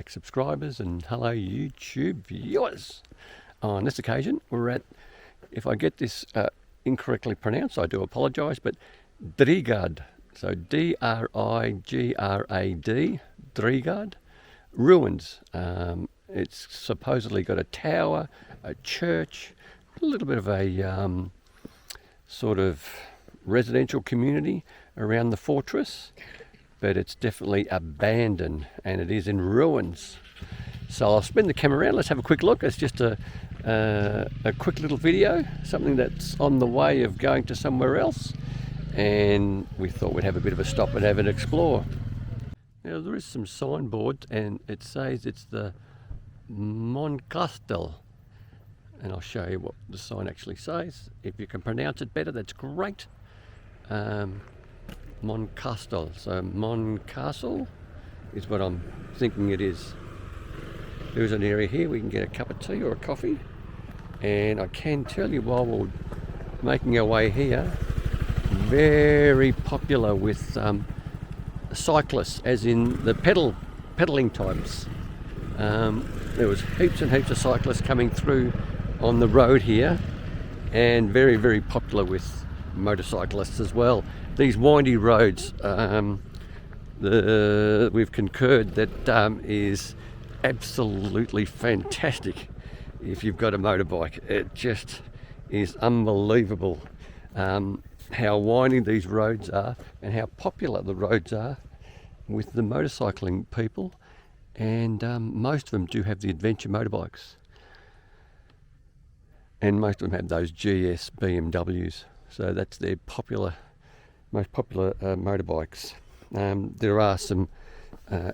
back subscribers, and hello YouTube viewers. On this occasion we're at, if I get this incorrectly pronounced, I do apologise, but Dvigrad, so D-R-I-G-R-A-D, Dvigrad, ruins. It's supposedly got a tower, a church, a little bit of a sort of residential community around the fortress, but it's definitely abandoned and it is in ruins. So I'll spin the camera around, let's have a quick look. It's just a quick little video, something that's on the way of going to somewhere else, and we thought we'd have a bit of a stop and have an explore. Now there is some signboard and it says it's the Moncastell, and I'll show you what the sign actually says. If you can pronounce it better, that's great. Moncastell, so Moncastell is what I'm thinking it is. There's an area here we can get a cup of tea or a coffee, and I can tell you while we're making our way here, very popular with cyclists, as in the pedaling types. There was heaps and heaps of cyclists coming through on the road here, and very, very popular with motorcyclists as well. These windy roads, we've concurred that is absolutely fantastic if you've got a motorbike. It just is unbelievable how windy these roads are and how popular the roads are with the motorcycling people, and most of them do have the adventure motorbikes, and most of them have those GS BMWs, so that's their most popular motorbikes. There are some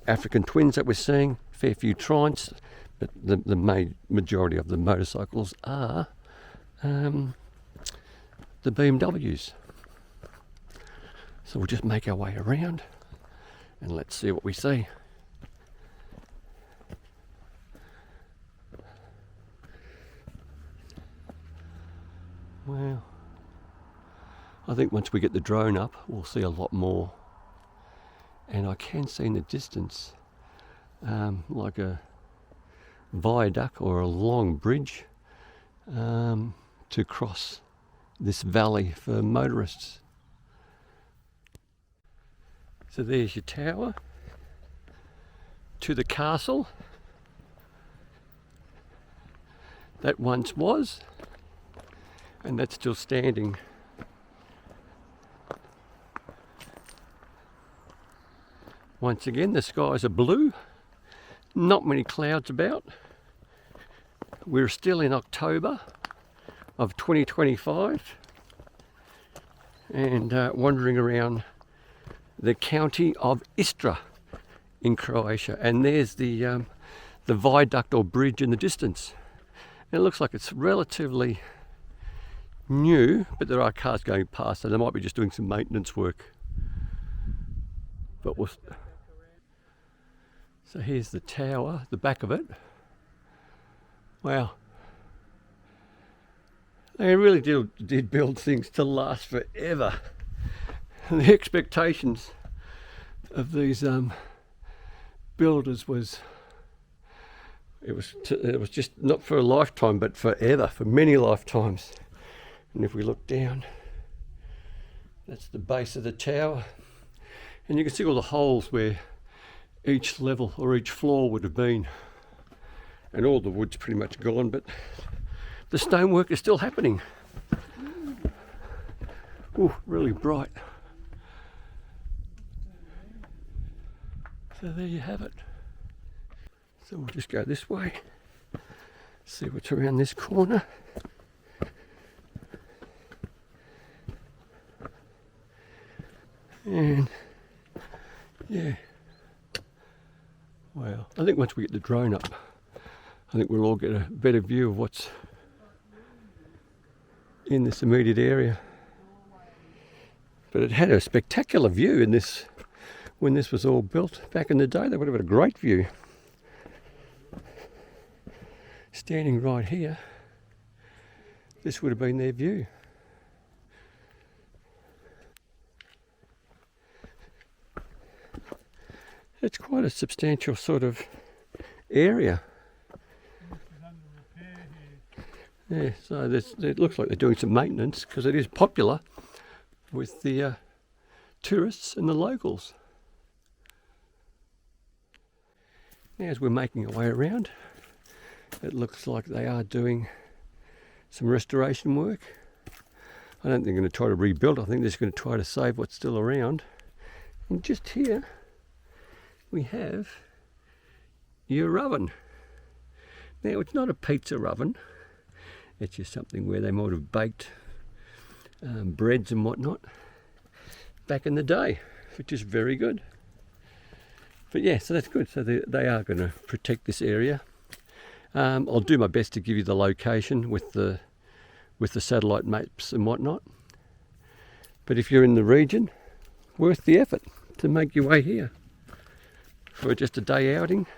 African twins that we're seeing, a fair few Triumphs, but the majority of the motorcycles are the BMWs. So we'll just make our way around and let's see what we see. Well, I think once we get the drone up, we'll see a lot more. And I can see in the distance like a viaduct or a long bridge to cross this valley for motorists. So there's your tower to the castle that once was, and that's still standing. Once again, the skies are blue, not many clouds about. We're still in October of 2025 and wandering around the county of Istria in Croatia, and there's the viaduct or bridge in the distance. And it looks like it's relatively new, but there are cars going past, so they might be just doing some maintenance work. But so here's the tower, the back of it. Wow. They really did build things to last forever. And the expectations of these builders was it was just not for a lifetime, but forever, for many lifetimes. And if we look down, that's the base of the tower, and you can see all the holes where each level or each floor would have been, and all the wood's pretty much gone, but the stonework is still happening. Ooh, really bright. So there you have it. So we'll just go this way, see what's around this corner. And yeah, well, I think once we get the drone up, I think we'll all get a better view of what's in this immediate area. But it had a spectacular view in this when this was all built back in the day. They would have had a great view. Standing right here, this would have been their view. It's quite a substantial sort of area. Yeah, so it looks like they're doing some maintenance because it is popular with the tourists and the locals. Now, as we're making our way around, it looks like they are doing some restoration work. I don't think they're going to try to rebuild. I think they're just going to try to save what's still around. And just here we have your oven. Now, it's not a pizza oven. It's just something where they might have baked breads and whatnot back in the day, which is very good. But yeah, so that's good. So they are going to protect this area. I'll do my best to give you the location with the satellite maps and whatnot. But if you're in the region, worth the effort to make your way here for just a day outing.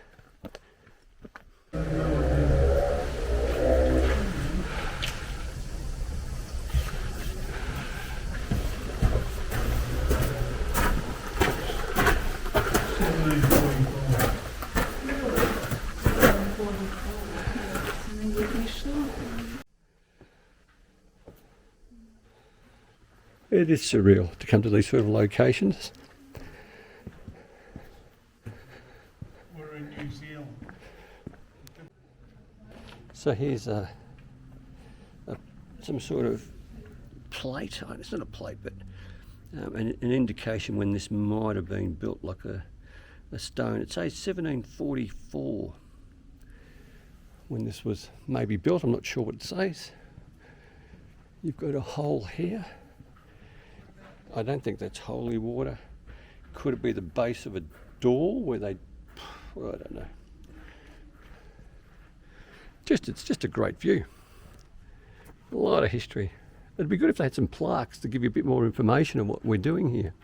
It is surreal to come to these sort of locations. We're in New Zealand. So here's some sort of plate. Oh, it's not a plate, but an indication when this might have been built, like a stone. It says 1744 when this was maybe built. I'm not sure what it says. You've got a hole here. I don't think that's holy water. Could it be the base of a door where they... Well, I don't know. It's just a great view. A lot of history. It'd be good if they had some plaques to give you a bit more information on what we're doing here.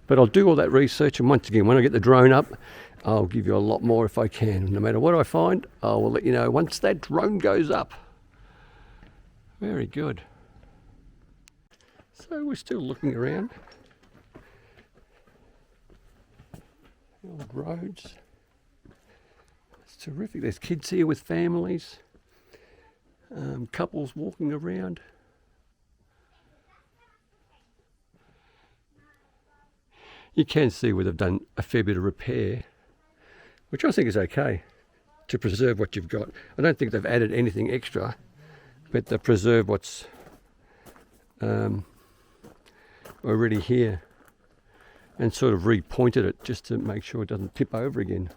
But I'll do all that research, and once again, when I get the drone up, I'll give you a lot more if I can. No matter what I find, I will let you know once that drone goes up. Very good. So we're still looking around. The old roads. It's terrific. There's kids here with families, couples walking around. You can see where they've done a fair bit of repair, which I think is okay to preserve what you've got. I don't think they've added anything extra, but they preserve what's already here and sort of repointed it just to make sure it doesn't tip over again.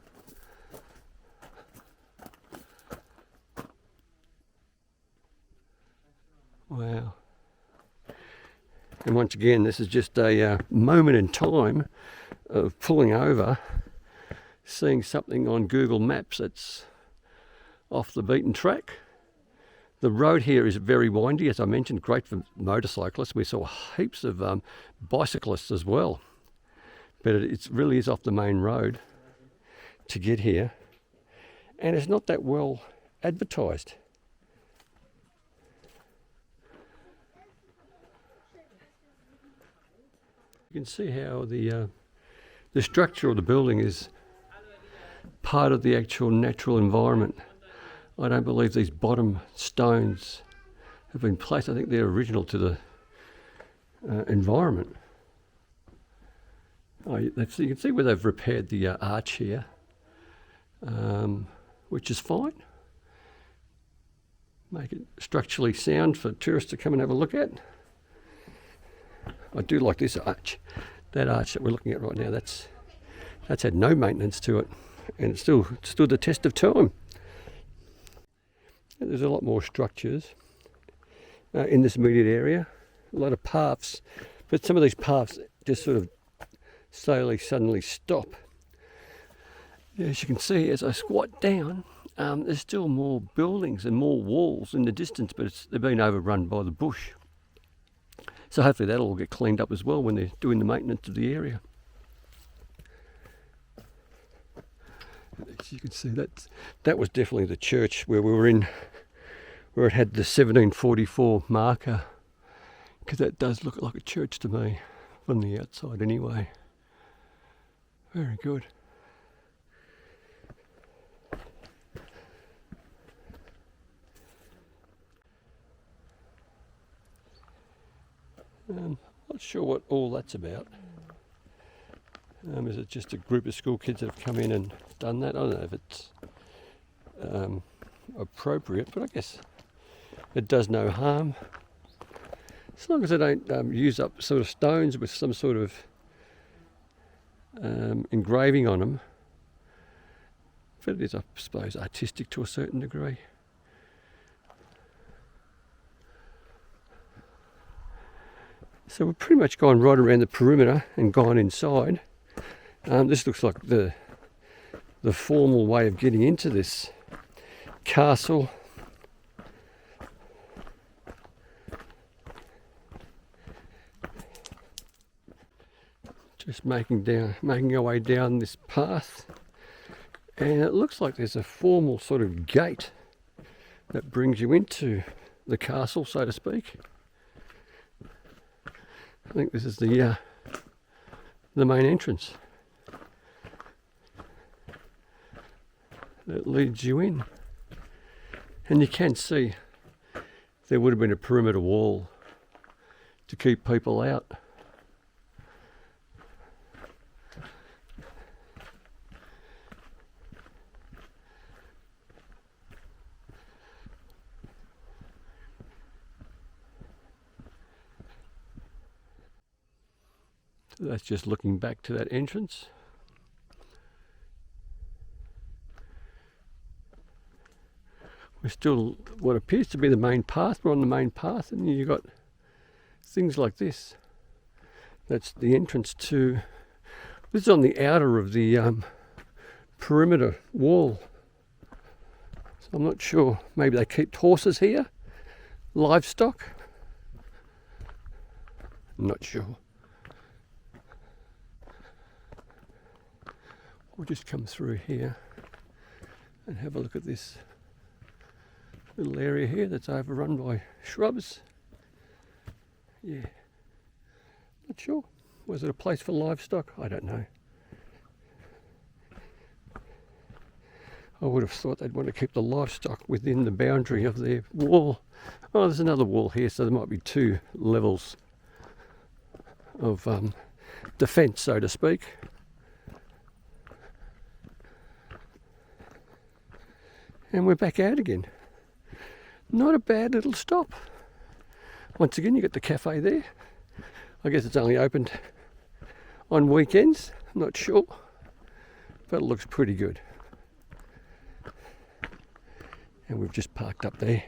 Wow. And once again, this is just a moment in time of pulling over, seeing something on Google Maps that's off the beaten track. The road here is very windy, as I mentioned, great for motorcyclists. We saw heaps of bicyclists as well. But it really is off the main road to get here. And it's not that well advertised. You can see how the structure of the building is part of the actual natural environment. I don't believe these bottom stones have been placed. I think they're original to the environment. Oh, you can see where they've repaired the arch here, which is fine. Make it structurally sound for tourists to come and have a look at. I do like this arch. That arch that we're looking at right now, that's had no maintenance to it, and it still stood the test of time. There's a lot more structures in this immediate area, a lot of paths, but some of these paths just sort of suddenly stop. As you can see, as I squat down, there's still more buildings and more walls in the distance, but they've been overrun by the bush. So hopefully that'll all get cleaned up as well when they're doing the maintenance of the area. As you can see, that was definitely the church where we were in, where it had the 1744 marker, because that does look like a church to me from the outside anyway. Very good. Not sure what all that's about. Is it just a group of school kids that have come in and done that? I don't know if it's appropriate, but I guess it does no harm. As long as they don't use up sort of stones with some sort of engraving on them. But it is, I suppose, artistic to a certain degree. So we've pretty much gone right around the perimeter and gone inside. This looks like the formal way of getting into this castle. Just making our way down this path, and it looks like there's a formal sort of gate that brings you into the castle, so to speak. I think this is the main entrance that leads you in, and you can see there would have been a perimeter wall to keep people out. That's just looking back to that entrance. We're still what appears to be the main path. We're on the main path, and you've got things like this. That's the entrance to. This is on the outer of the perimeter wall. So I'm not sure. Maybe they keep horses here, livestock. I'm not sure. We'll just come through here and have a look at this little area here that's overrun by shrubs. Yeah, not sure. Was it a place for livestock? I don't know. I would have thought they'd want to keep the livestock within the boundary of their wall. Oh, there's another wall here, so there might be two levels of defence, so to speak. And we're back out again. Not a bad little stop. Once again, you got the cafe there. I guess it's only opened on weekends, I'm not sure, but it looks pretty good. And we've just parked up there.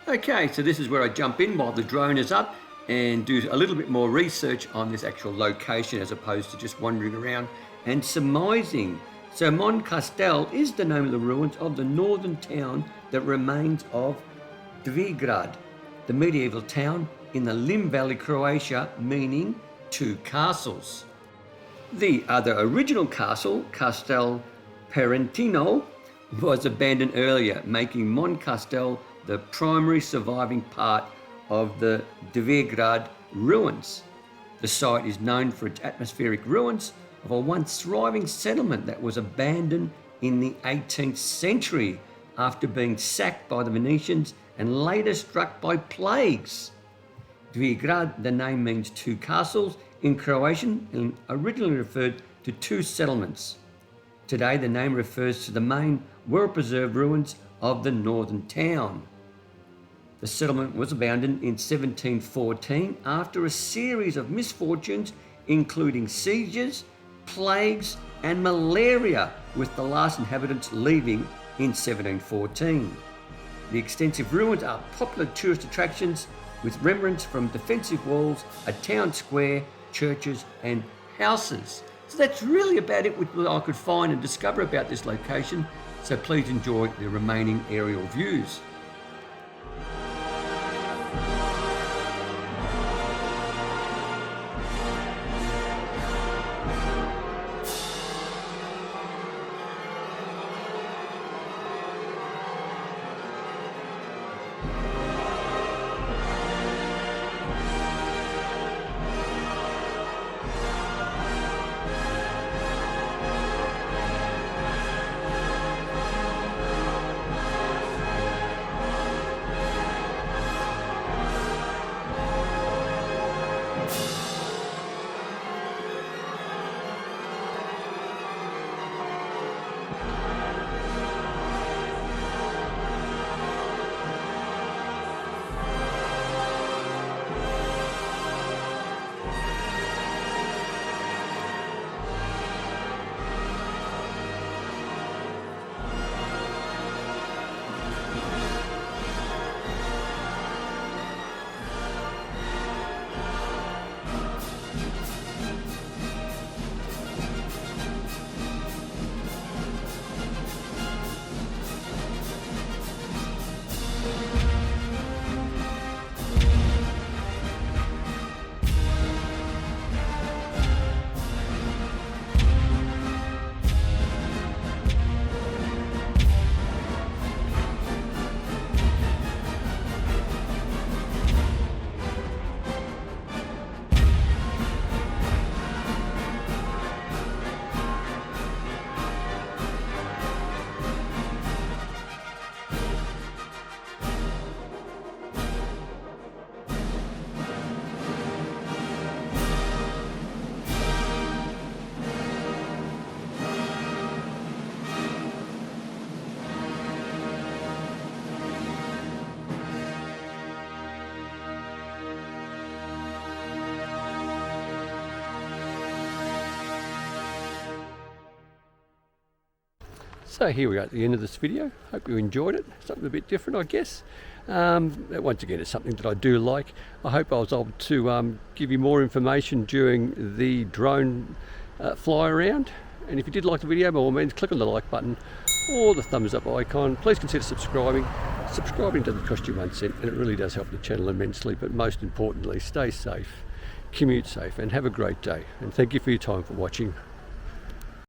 Okay, so this is where I jump in while the drone is up and do a little bit more research on this actual location as opposed to just wandering around and surmising. So Moncastell is the name of the ruins of the northern town that remains of Dvigrad, the medieval town in the Lim Valley, Croatia, meaning two castles. The other original castle, Castel Parentino, was abandoned earlier, making Moncastell the primary surviving part of the Dvigrad ruins. The site is known for its atmospheric ruins of a once thriving settlement that was abandoned in the 18th century after being sacked by the Venetians and later struck by plagues. Dvigrad, the name means two castles in Croatian and originally referred to two settlements. Today the name refers to the main well-preserved ruins of the northern town. The settlement was abandoned in 1714 after a series of misfortunes including sieges, plagues and malaria, with the last inhabitants leaving in 1714. The extensive ruins are popular tourist attractions with remnants from defensive walls, a town square, churches and houses. So that's really about it what I could find and discover about this location, so please enjoy the remaining aerial views. So here we are at the end of this video. Hope you enjoyed it. Something a bit different, I guess. Once again, it's something that I do like. I hope I was able to give you more information during the drone fly around. And if you did like the video, by all means, click on the like button or the thumbs up icon. Please consider subscribing. Subscribing doesn't cost you 1 cent, and it really does help the channel immensely. But most importantly, stay safe, commute safe, and have a great day. And thank you for your time for watching.